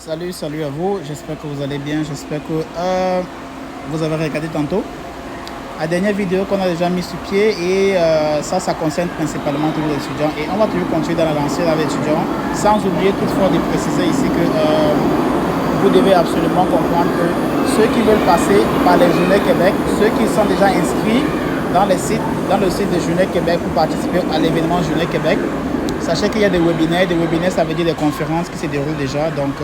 Salut à vous. J'espère que vous allez bien. J'espère que vous avez regardé tantôt la dernière vidéo qu'on a déjà mis sur pied et ça concerne principalement tous les étudiants et on va toujours continuer dans la lancée avec les étudiants sans oublier toutefois de préciser ici que vous devez absolument comprendre que ceux qui veulent passer par les Journées Québec, ceux qui sont déjà inscrits dans le site de Journées Québec pour participer à l'événement Journées Québec, sachez qu'il y a des webinaires. Des webinaires, ça veut dire des conférences qui se déroulent déjà. Donc,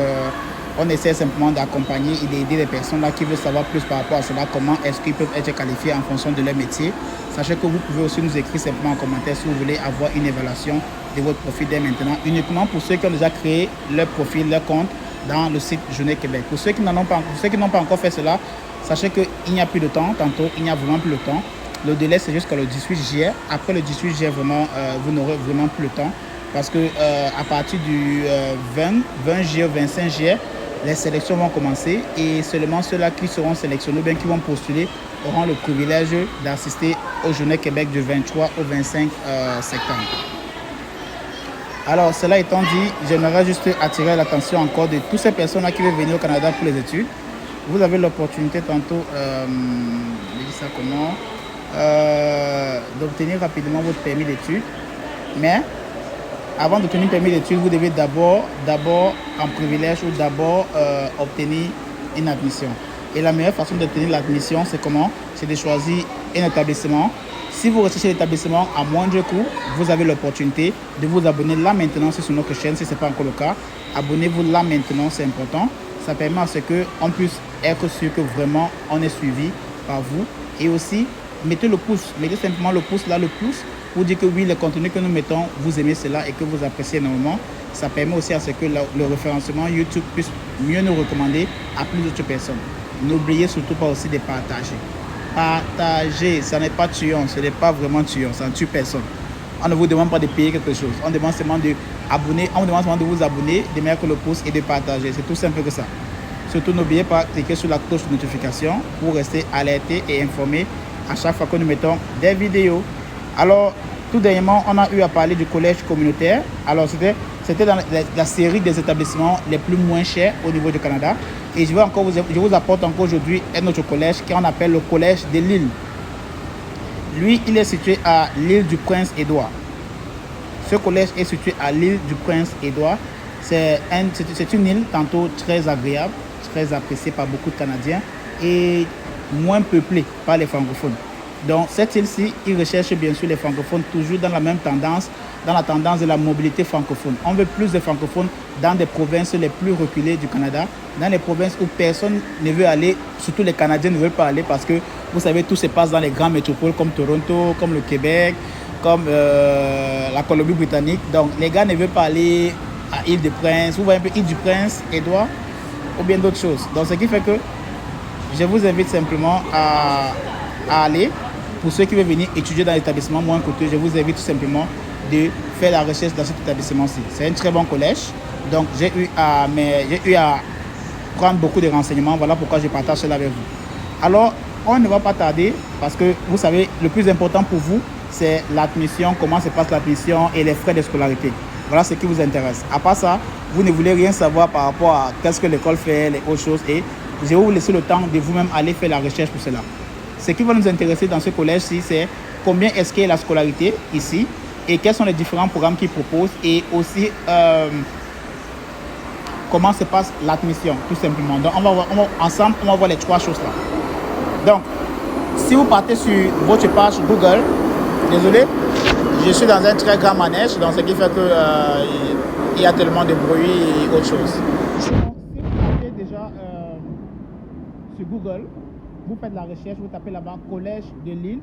on essaie simplement d'accompagner et d'aider les personnes là qui veulent savoir plus par rapport à cela, comment est-ce qu'ils peuvent être qualifiés en fonction de leur métier. Sachez que vous pouvez aussi nous écrire simplement en commentaire si vous voulez avoir une évaluation de votre profil dès maintenant, uniquement pour ceux qui ont déjà créé leur profil, leur compte dans le site Journée Québec. Pour ceux qui n'ont pas encore fait cela, sachez qu'il n'y a plus de temps. Tantôt, il n'y a vraiment plus de temps. Le délai, c'est jusqu'au 18 juillet. Après le 18 juillet, vraiment, vous n'aurez vraiment plus le temps. Parce que à partir du 20 juillet, 25 juillet, les sélections vont commencer et seulement ceux-là qui seront sélectionnés ou bien qui vont postuler auront le privilège d'assister aux Journées Québec du 23 au 25 septembre. Alors, cela étant dit, j'aimerais juste attirer l'attention encore de toutes ces personnes-là qui veulent venir au Canada pour les études. Vous avez l'opportunité tantôt, je dis ça comment, d'obtenir rapidement votre permis d'études. Mais avant d'obtenir un permis d'études, vous devez d'abord en privilège ou d'abord obtenir une admission. Et la meilleure façon d'obtenir l'admission, c'est comment? C'est de choisir un établissement. Si vous recherchez l'établissement à moindre coût, vous avez l'opportunité de vous abonner là maintenant sur notre chaîne, si ce n'est pas encore le cas. Abonnez-vous là maintenant, c'est important. Ça permet à ce qu'on puisse être sûr que vraiment on est suivi par vous. Et aussi, mettez le pouce, mettez simplement le pouce là, le pouce, pour dire que oui, le contenu que nous mettons, vous aimez cela et que vous appréciez énormément. Ça permet aussi à ce que le référencement YouTube puisse mieux nous recommander à plus d'autres personnes. N'oubliez surtout pas aussi de partager. Partager, ça n'est pas tuant, ce n'est pas vraiment tuant, ça ne tue personne. On ne vous demande pas de payer quelque chose. On demande seulement de vous abonner, de mettre le pouce et de partager. C'est tout simple que ça. Surtout, n'oubliez pas de cliquer sur la cloche de notification pour rester alerté et informé à chaque fois que nous mettons des vidéos. Alors, tout dernièrement, on a eu à parler du collège communautaire. Alors, c'était dans la série des établissements les plus moins chers au niveau du Canada. Et je vous apporte encore aujourd'hui un autre collège qu'on appelle le collège de l'île. Lui, il est situé à l'île du Prince-Édouard. Ce collège est situé à l'île du Prince-Édouard. C'est une île tantôt très agréable, très appréciée par beaucoup de Canadiens et moins peuplée par les francophones. Donc cette île-ci, il recherche bien sûr les francophones toujours dans la même tendance, dans la tendance de la mobilité francophone. On veut plus de francophones dans des provinces les plus reculées du Canada, dans les provinces où personne ne veut aller, surtout les Canadiens ne veulent pas aller parce que vous savez, tout se passe dans les grandes métropoles comme Toronto, comme le Québec, comme la Colombie-Britannique. Donc les gars ne veulent pas aller à Île-de-Prince, vous voyez un peu Île-du-Prince, Édouard, ou bien d'autres choses. Donc ce qui fait que je vous invite simplement à aller. Pour ceux qui veulent venir étudier dans l'établissement moins coûteux, je vous invite tout simplement de faire la recherche dans cet établissement-ci. C'est un très bon collège. Donc, j'ai eu à prendre beaucoup de renseignements. Voilà pourquoi je partage cela avec vous. Alors, on ne va pas tarder parce que vous savez, le plus important pour vous, c'est l'admission, comment se passe l'admission et les frais de scolarité. Voilà ce qui vous intéresse. À part ça, vous ne voulez rien savoir par rapport à qu'est-ce que l'école fait, les autres choses. Et je vais vous laisser le temps de vous-même aller faire la recherche pour cela. Ce qui va nous intéresser dans ce collège-ci, c'est combien est-ce qu'est la scolarité ici et quels sont les différents programmes qu'ils proposent et aussi comment se passe l'admission, tout simplement. Donc, ensemble, on va voir les trois choses-là. Donc, si vous partez sur votre page Google, désolé, je suis dans un très grand manège, donc ce qui fait que il y a tellement de bruit et autre chose. Si vous partez déjà sur Google, vous faites la recherche, vous tapez là-bas collège de l'île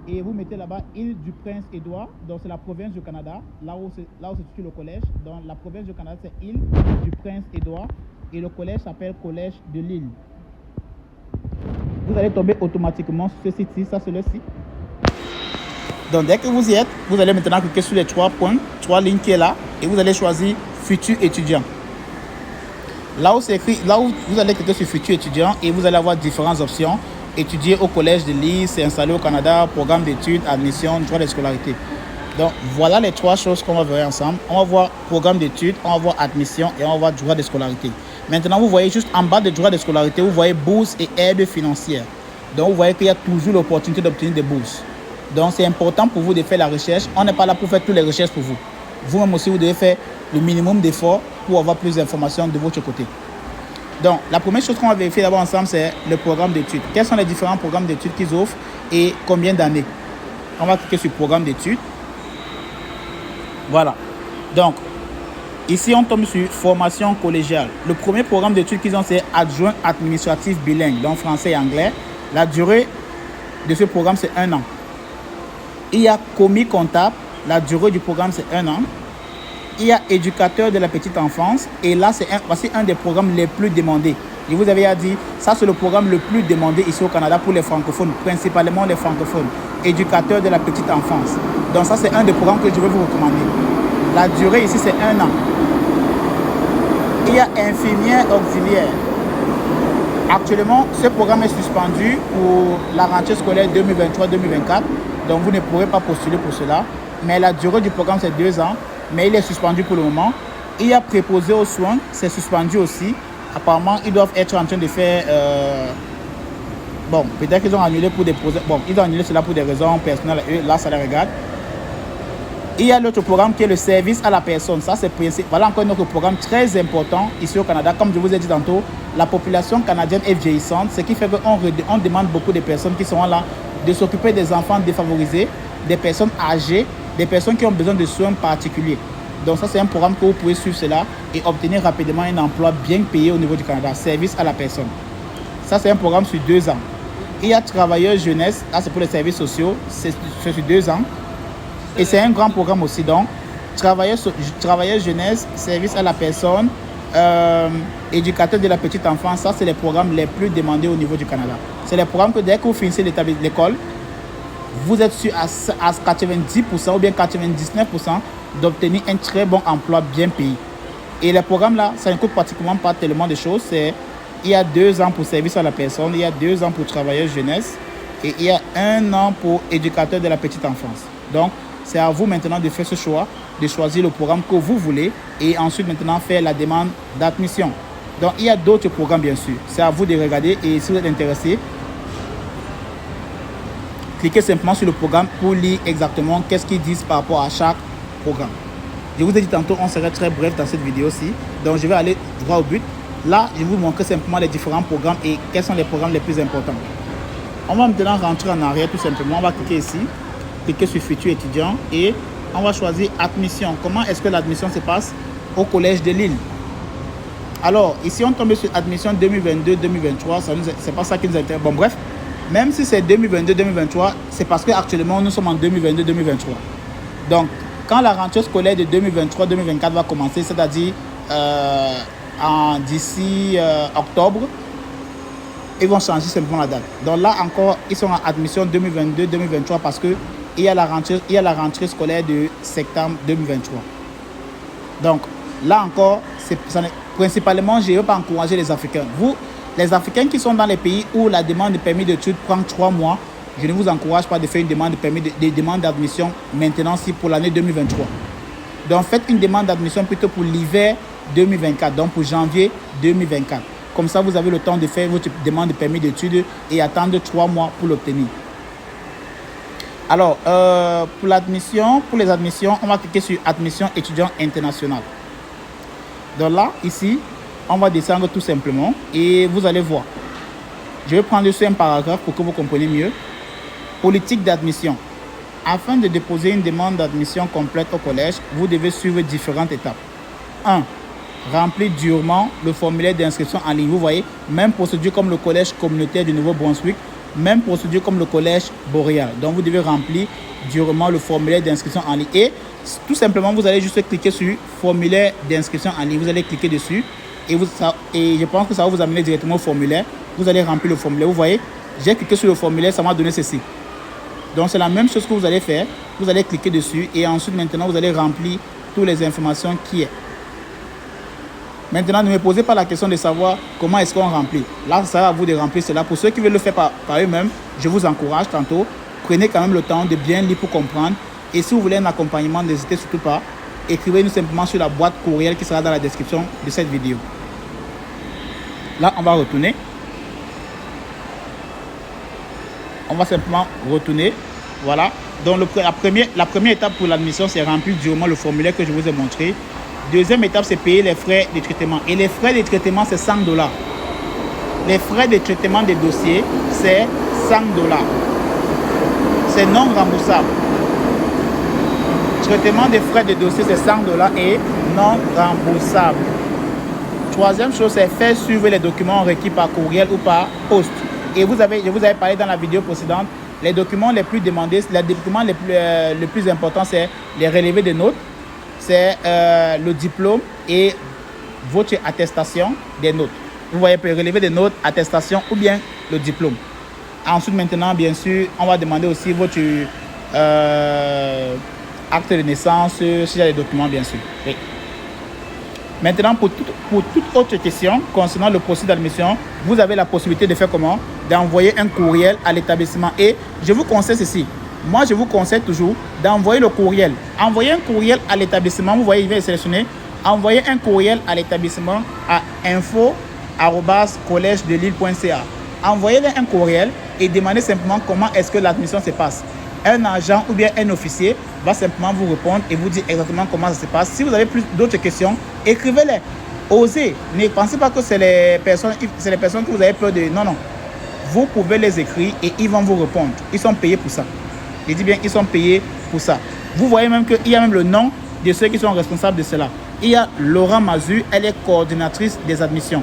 et vous mettez là-bas île du Prince-Édouard. Donc c'est la province du Canada, là où se situe le collège. Donc la province du Canada, c'est île du Prince-Édouard et le collège s'appelle collège de l'île. Vous allez tomber automatiquement sur ce site-ci, ça c'est le site. Donc dès que vous y êtes, vous allez maintenant cliquer sur les trois lignes qui est là et vous allez choisir futur étudiant. Là où c'est écrit, là où vous allez cliquer sur futur étudiant et vous allez avoir différentes options. Étudier au collège de l'île, s'installer au Canada, programme d'études, admission, droit de scolarité. Donc, voilà les 3 choses qu'on va voir ensemble. On va voir programme d'études, on va voir admission et on va voir droit de scolarité. Maintenant, vous voyez juste en bas de droit de scolarité, vous voyez bourse et aide financière. Donc, vous voyez qu'il y a toujours l'opportunité d'obtenir des bourses. Donc, c'est important pour vous de faire la recherche. On n'est pas là pour faire toutes les recherches pour vous. Vous-même aussi, vous devez faire le minimum d'efforts pour avoir plus d'informations de votre côté. Donc, la première chose qu'on va vérifier d'abord ensemble, c'est le programme d'études. Quels sont les différents programmes d'études qu'ils offrent et combien d'années? On va cliquer sur programme d'études. Voilà. Donc, ici, on tombe sur formation collégiale. Le premier programme d'études qu'ils ont, c'est adjoint administratif bilingue, donc français et anglais. La durée de ce programme, c'est 1 an. Il y a commis comptable. La durée du programme, c'est 1 an. Il y a éducateur de la petite enfance. Et là, voici un des programmes les plus demandés. Je vous avais dit, ça, c'est le programme le plus demandé ici au Canada pour les francophones, principalement les francophones. Éducateur de la petite enfance. Donc, ça, c'est un des programmes que je vais vous recommander. La durée ici, c'est 1 an. Il y a infirmière auxiliaire. Actuellement, ce programme est suspendu pour la rentrée scolaire 2023-2024. Donc, vous ne pourrez pas postuler pour cela. Mais la durée du programme, c'est 2 ans. Mais il est suspendu pour le moment. Il y a préposé aux soins. C'est suspendu aussi. Apparemment, ils doivent être en train de faire... Bon, peut-être qu'ils ont annulé pour des... Bon, ils ont annulé cela pour des raisons personnelles. Eux, là, ça les regarde. Il y a l'autre programme qui est le service à la personne. Ça, c'est voilà encore un autre programme très important ici au Canada. Comme je vous ai dit tantôt, la population canadienne est vieillissante, ce qui fait qu'on demande beaucoup de personnes qui sont là de s'occuper des enfants défavorisés, des personnes âgées, des personnes qui ont besoin de soins particuliers. Donc ça, c'est un programme que vous pouvez suivre cela et obtenir rapidement un emploi bien payé au niveau du Canada. Service à la personne. Ça, c'est un programme sur 2 ans. Il y a travailleurs jeunesse. Là, c'est pour les services sociaux. C'est sur 2 ans. Et c'est un grand programme aussi. Donc, travailleurs jeunesse, service à la personne, éducateur de la petite enfance. Ça, c'est les programmes les plus demandés au niveau du Canada. C'est les programmes que dès que vous finissez l'école, vous êtes sûr à 90% ou bien 99% d'obtenir un très bon emploi bien payé. Et les programmes là, ça ne coûte pratiquement pas tellement de choses. Il y a 2 ans pour service à la personne, il y a 2 ans pour travailleur jeunesse et il y a 1 an pour éducateur de la petite enfance. Donc, c'est à vous maintenant de faire ce choix, de choisir le programme que vous voulez et ensuite maintenant faire la demande d'admission. Donc, il y a d'autres programmes bien sûr. C'est à vous de regarder et si vous êtes intéressé, cliquez simplement sur le programme pour lire exactement qu'est-ce qu'ils disent par rapport à chaque programme. Je vous ai dit tantôt, on serait très bref dans cette vidéo-ci. Donc, je vais aller droit au but. Là, je vais vous montrer simplement les différents programmes et quels sont les programmes les plus importants. On va maintenant rentrer en arrière tout simplement. On va cliquer ici, cliquer sur futur étudiant et on va choisir admission. Comment est-ce que l'admission se passe au collège de Lille? Alors, ici, on tombe sur admission 2022-2023. C'est pas ça qui nous intéresse. Bon, bref, même si c'est 2022-2023, c'est parce qu'actuellement, nous sommes en 2022-2023. Donc, quand la rentrée scolaire de 2023-2024 va commencer, c'est-à-dire d'ici octobre, ils vont changer simplement la date. Donc là encore, ils sont en admission 2022-2023 parce qu'il y a la rentrée scolaire de septembre 2023. Donc là encore, principalement, je ne veux pas encourager les Africains. Vous, les Africains qui sont dans les pays où la demande de permis d'études prend 3 mois, je ne vous encourage pas de faire une demande de permis demande d'admission maintenant si pour l'année 2023. Donc faites une demande d'admission plutôt pour l'hiver 2024, donc pour janvier 2024. Comme ça, vous avez le temps de faire votre demande de permis d'études et attendre 3 mois pour l'obtenir. Alors, pour les admissions, on va cliquer sur admission étudiant international. Donc là, ici, on va descendre tout simplement et vous allez voir. Je vais prendre juste un paragraphe pour que vous compreniez mieux. Politique d'admission. Afin de déposer une demande d'admission complète au collège, vous devez suivre différentes étapes. 1. Remplir durement le formulaire d'inscription en ligne. Vous voyez, même procédure comme le collège communautaire du Nouveau-Brunswick, même procédure comme le collège boréal. Donc, vous devez remplir durement le formulaire d'inscription en ligne. Et tout simplement, vous allez juste cliquer sur formulaire d'inscription en ligne. Vous allez cliquer dessus et je pense que ça va vous amener directement au formulaire. Vous allez remplir le formulaire. Vous voyez, j'ai cliqué sur le formulaire, ça m'a donné ceci. Donc, c'est la même chose que vous allez faire. Vous allez cliquer dessus et ensuite, maintenant, vous allez remplir toutes les informations qui est. Maintenant, ne me posez pas la question de savoir comment est-ce qu'on remplit. Là, ça va à vous de remplir cela. Pour ceux qui veulent le faire par eux-mêmes, je vous encourage tantôt. Prenez quand même le temps de bien lire pour comprendre Et si vous voulez un accompagnement, n'hésitez surtout pas. Écrivez-nous simplement sur la boîte courriel qui sera dans la description de cette vidéo. Là, on va retourner. On va simplement retourner. Voilà. Donc, la première étape pour l'admission, c'est remplir durement le formulaire que je vous ai montré. Deuxième étape, c'est payer les frais de traitement. Et les frais de traitement, c'est 100 $. Les frais de traitement des dossiers, c'est 100 $. C'est non remboursable. Traitement des frais de dossier, c'est 100 $ et non remboursable. Troisième chose, c'est faire suivre les documents requis par courriel ou par poste. Et je vous avais parlé dans la vidéo précédente, les documents les plus demandés, les documents les plus importants, c'est les relevés de notes, c'est le diplôme et votre attestation des notes. Vous voyez, pour relever des notes, attestation ou bien le diplôme. Ensuite, maintenant, bien sûr, on va demander aussi votre acte de naissance, s'il y a des documents, bien sûr. Oui. Maintenant, pour toute autre question concernant le processus d'admission, vous avez la possibilité de faire comment? D'envoyer un courriel à l'établissement. Et je vous conseille ceci. Moi, je vous conseille toujours d'envoyer le courriel. Envoyez un courriel à l'établissement. Vous voyez, il va sélectionner. Envoyez un courriel à l'établissement à info@collegedelille.ca. Envoyez-leur un courriel et demandez simplement comment est-ce que l'admission se passe. Un agent ou bien un officier va simplement vous répondre et vous dire exactement comment ça se passe. Si vous avez plus d'autres questions, écrivez-les. Osez. Ne pensez pas que c'est les personnes que vous avez peur de... Non, non. Vous pouvez les écrire et ils vont vous répondre. Ils sont payés pour ça. Je dis bien, ils sont payés pour ça. Vous voyez même qu'il y a même le nom de ceux qui sont responsables de cela. Il y a Laura Mazu, elle est coordinatrice des admissions.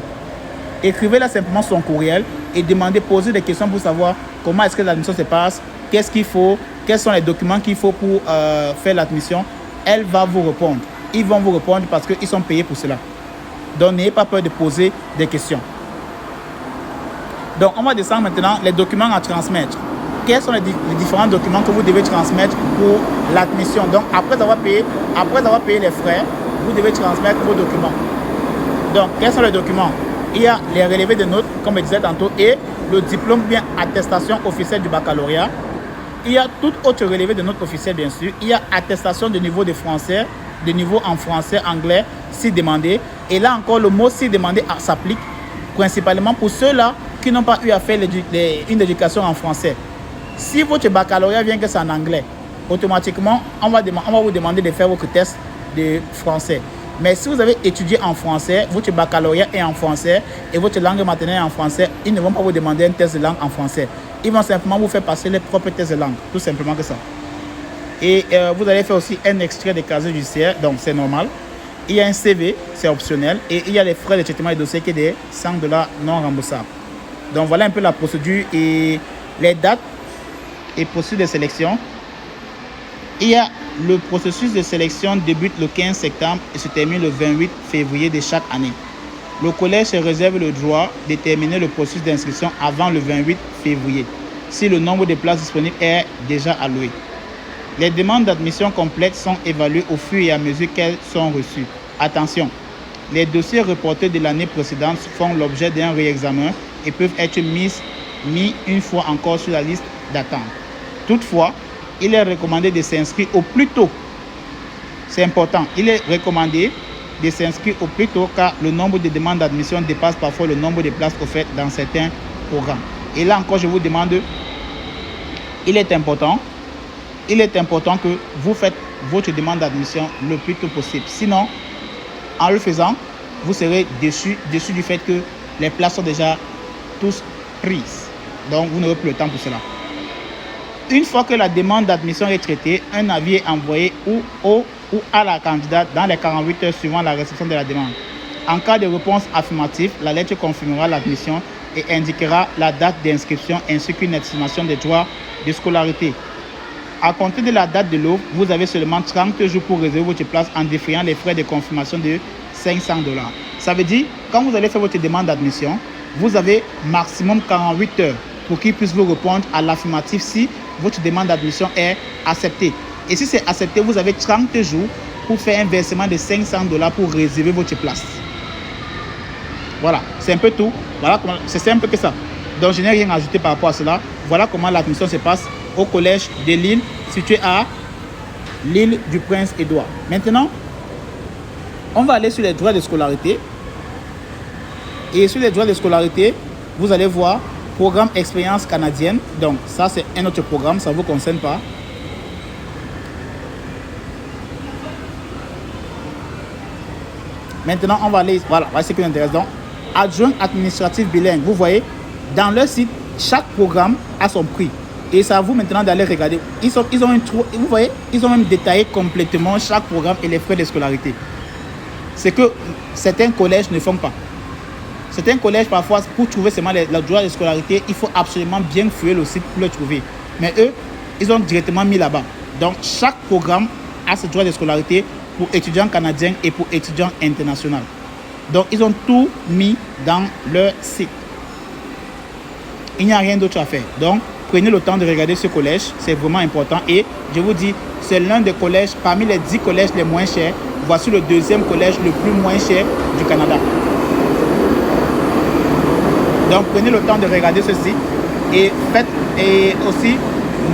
Écrivez-là simplement son courriel et demandez, posez des questions pour savoir comment est-ce que l'admission se passe, qu'est-ce qu'il faut, quels sont les documents qu'il faut pour faire l'admission. Elle va vous répondre. Ils vont vous répondre parce qu'ils sont payés pour cela. Donc, n'ayez pas peur de poser des questions. Donc, on va descendre maintenant les documents à transmettre. Quels sont les différents documents que vous devez transmettre pour l'admission? Donc, après avoir payé les frais, vous devez transmettre vos documents. Donc, quels sont les documents? Il y a les relevés de notes, comme je disais tantôt, et le diplôme bien attestation officielle du baccalauréat. Il y a toute autre relevée de notes officielle, bien sûr. Il y a attestation de niveau de français, de niveau en français, anglais, si demandé. Et là encore, le mot si demandé s'applique principalement pour ceux-là qui n'ont pas eu à faire une éducation en français. Si votre baccalauréat vient que c'est en anglais, automatiquement, on va vous demander de faire votre test de français. Mais si vous avez étudié en français, votre baccalauréat est en français et votre langue maternelle est en français, ils ne vont pas vous demander un test de langue en français. Ils vont simplement vous faire passer les propres tests de langue, tout simplement que ça. Et vous allez faire aussi un extrait de casier judiciaire, donc c'est normal. Il y a un CV, c'est optionnel. Et il y a les frais de traitement des dossiers qui est des 100 $ non remboursables. Donc voilà un peu la procédure et les dates et processus de sélection. Il y a le processus de sélection débute le 15 septembre et se termine le 28 février de chaque année. Le collège se réserve le droit de terminer le processus d'inscription avant le 28 février, si le nombre de places disponibles est déjà alloué. Les demandes d'admission complètes sont évaluées au fur et à mesure qu'elles sont reçues. Attention, les dossiers reportés de l'année précédente font l'objet d'un réexamen et peuvent être mis une fois encore sur la liste d'attente. Toutefois, il est recommandé de s'inscrire au plus tôt. C'est important. Il est recommandé de s'inscrire au plus tôt car le nombre de demandes d'admission dépasse parfois le nombre de places offertes dans certains programmes. Et là encore, je vous demande, il est important que vous faites votre demande d'admission le plus tôt possible. Sinon, en le faisant, vous serez déçu du fait que les places sont déjà tous prises. Donc, vous n'aurez plus le temps pour cela. Une fois que la demande d'admission est traitée, un avis est envoyé ou à la candidate dans les 48 heures suivant la réception de la demande. En cas de réponse affirmative, la lettre confirmera l'admission et indiquera la date d'inscription ainsi qu'une estimation des droits de scolarité. À compter de la date de l'offre, vous avez seulement 30 jours pour réserver votre place en défrayant les frais de confirmation de 500 $. Ça veut dire, quand vous allez faire votre demande d'admission, vous avez maximum 48 heures pour qu'ils puissent vous répondre à l'affirmative si votre demande d'admission est acceptée. Et si c'est accepté, vous avez 30 jours pour faire un versement de 500 $ pour réserver votre place. Voilà, c'est un peu tout. Voilà, c'est simple que ça. Donc, je n'ai rien à ajouter par rapport à cela. Voilà comment l'admission se passe au collège de Lille, situé à l'île du Prince-Édouard. Maintenant, on va aller sur les droits de scolarité. Et sur les droits de scolarité, vous allez voir programme expérience canadienne. Donc ça, c'est un autre programme, ça ne vous concerne pas. Maintenant, on va aller, voilà ce qui nous intéresse. Donc, adjoint administratif bilingue. Vous voyez, dans leur site, chaque programme a son prix. Et c'est à vous maintenant d'aller regarder. Vous voyez, ils ont même détaillé complètement chaque programme et les frais de scolarité. C'est que certains collèges ne font pas. Certains collèges, parfois, pour trouver seulement les droits de scolarité, il faut absolument bien fouiller le site pour le trouver. Mais eux, ils ont directement mis là-bas. Donc, chaque programme a ses droits de scolarité pour étudiants canadiens et pour étudiants internationaux. Donc, ils ont tout mis dans leur site. Il n'y a rien d'autre à faire. Donc, prenez le temps de regarder ce collège. C'est vraiment important. Et je vous dis, c'est l'un des collèges, parmi les 10 collèges les moins chers. Voici le deuxième collège le plus moins cher du Canada. Donc, prenez le temps de regarder ceci. Et aussi,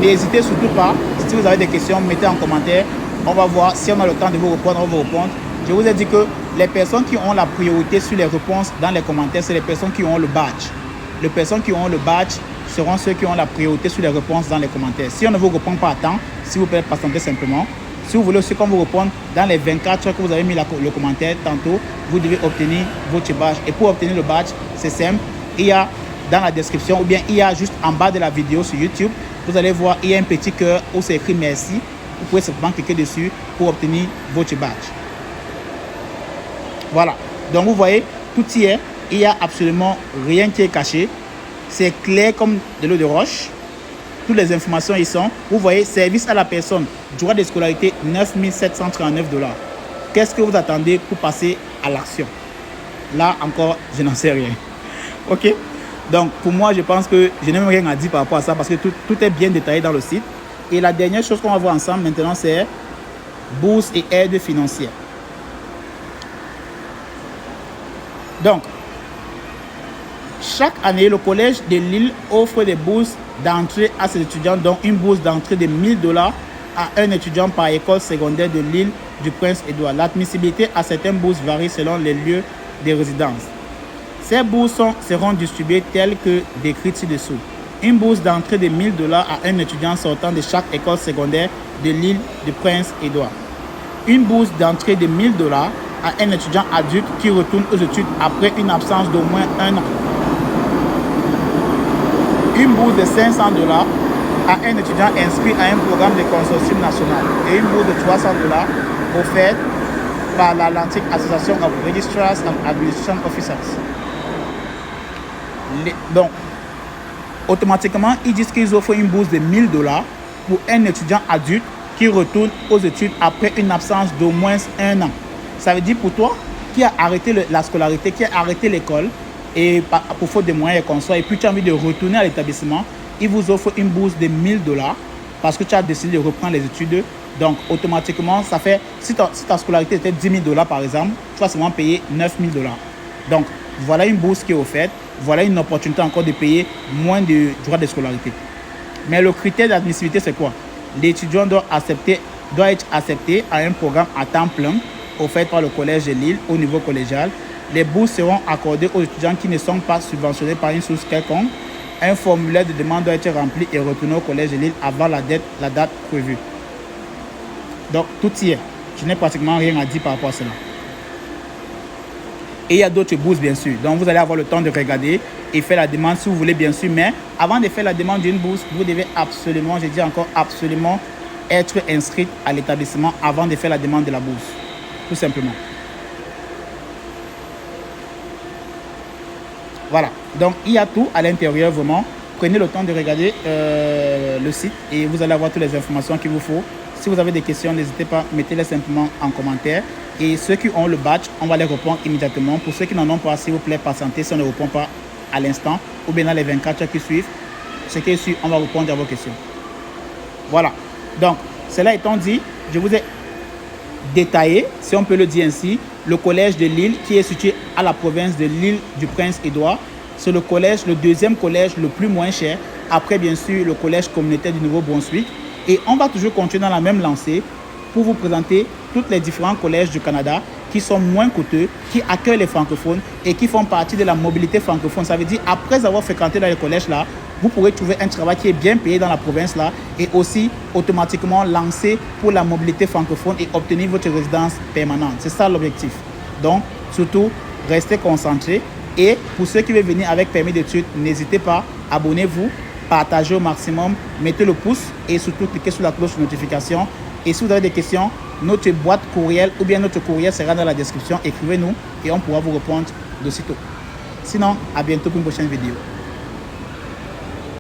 n'hésitez surtout pas. Si vous avez des questions, mettez en commentaire. On va voir si on a le temps de vous répondre, on va vous répondre. Je vous ai dit que les personnes qui ont la priorité sur les réponses dans les commentaires, c'est les personnes qui ont le badge. Les personnes qui ont le badge seront ceux qui ont la priorité sur les réponses dans les commentaires. Si on ne vous répond pas à temps, s'il vous plaît, patientez simplement. Si vous voulez aussi qu'on vous réponde dans les 24 heures que vous avez mis le commentaire tantôt, vous devez obtenir votre badge. Et pour obtenir le badge, c'est simple. Il y a dans la description ou bien il y a juste en bas de la vidéo sur YouTube, vous allez voir, il y a un petit cœur où c'est écrit merci. Vous pouvez simplement cliquer dessus pour obtenir votre badge. Voilà. Donc vous voyez, tout y est. Il n'y a absolument rien qui est caché. C'est clair comme de l'eau de roche. Toutes les informations y sont. Vous voyez, service à la personne, droit de scolarité, 9 739 $. Qu'est-ce que vous attendez pour passer à l'action? Là encore, je n'en sais rien. Ok? Donc pour moi, je pense que je n'ai même rien à dire par rapport à ça parce que tout est bien détaillé dans le site. Et la dernière chose qu'on va voir ensemble maintenant, c'est bourse et aide financière. Donc, chaque année, le Collège de Lille offre des bourses d'entrée à ses étudiants, dont une bourse d'entrée de 1 000 $ à un étudiant par école secondaire de l'île du Prince-Édouard. L'admissibilité à certaines bourses varie selon les lieux de résidence. Ces bourses seront distribuées telles que décrites ci-dessous. Une bourse d'entrée de 1 000 $ à un étudiant sortant de chaque école secondaire de l'île du Prince-Édouard. Une bourse d'entrée de 1 000 $ à un étudiant adulte qui retourne aux études après une absence d'au moins 1 an. Une bourse de 500 $ à un étudiant inscrit à un programme de consortium national et une bourse de 300 $ offerte par l'Atlantic Association of Registrars and Administration Officers. Donc, automatiquement, ils disent qu'ils offrent une bourse de 1 000 $ pour un étudiant adulte qui retourne aux études après une absence d'au moins 1 an. Ça veut dire pour toi qui a arrêté la scolarité, qui a arrêté l'école et pour faute de moyens et consorts, et puis tu as envie de retourner à l'établissement, ils vous offrent une bourse de 1 000 $ parce que tu as décidé de reprendre les études. Donc, automatiquement, ça fait, si ta scolarité était 10 000 $ par exemple, tu vas seulement payer 9 000 $. Donc, voilà une bourse qui est offerte. Voilà une opportunité encore de payer moins de droits de scolarité. Mais le critère d'admissibilité, c'est quoi? L'étudiant doit être accepté à un programme à temps plein offert par le Collège de Lille au niveau collégial. Les bourses seront accordées aux étudiants qui ne sont pas subventionnés par une source quelconque. Un formulaire de demande doit être rempli et retourné au Collège de Lille avant la date prévue. Donc, tout y est. Je n'ai pratiquement rien à dire par rapport à cela. Et il y a d'autres bourses, bien sûr. Donc, vous allez avoir le temps de regarder et faire la demande si vous voulez, bien sûr. Mais avant de faire la demande d'une bourse, vous devez absolument, je dis encore absolument, être inscrit à l'établissement avant de faire la demande de la bourse. Tout simplement. Voilà. Donc, il y a tout à l'intérieur, vraiment. Prenez le temps de regarder le site et vous allez avoir toutes les informations qu'il vous faut. Si vous avez des questions, n'hésitez pas, mettez-les simplement en commentaire. Et ceux qui ont le badge, on va les répondre immédiatement. Pour ceux qui n'en ont pas, s'il vous plaît, patientez si on ne répond pas à l'instant ou bien dans les 24 heures qui suivent. Ce qui est sûr, on va répondre à vos questions. Voilà. Donc, cela étant dit, je vous ai détaillé, si on peut le dire ainsi, le collège de Lille qui est situé à la province de l'île du Prince-Édouard. C'est le deuxième collège le plus moins cher. Après, bien sûr, le collège communautaire du Nouveau-Brunswick. Et on va toujours continuer dans la même lancée pour vous présenter tous les différents collèges du Canada qui sont moins coûteux, qui accueillent les francophones et qui font partie de la mobilité francophone. Ça veut dire, après avoir fréquenté dans les collèges là, vous pourrez trouver un travail qui est bien payé dans la province là et aussi automatiquement lancer pour la mobilité francophone et obtenir votre résidence permanente. C'est ça l'objectif. Donc, surtout, restez concentrés. Et pour ceux qui veulent venir avec permis d'études, n'hésitez pas, abonnez-vous, partagez au maximum, mettez le pouce et surtout cliquez sur la cloche de notification. Et si vous avez des questions, notre boîte courriel ou bien notre courriel sera dans la description. Écrivez-nous et on pourra vous répondre de sitôt. Sinon, à bientôt pour une prochaine vidéo.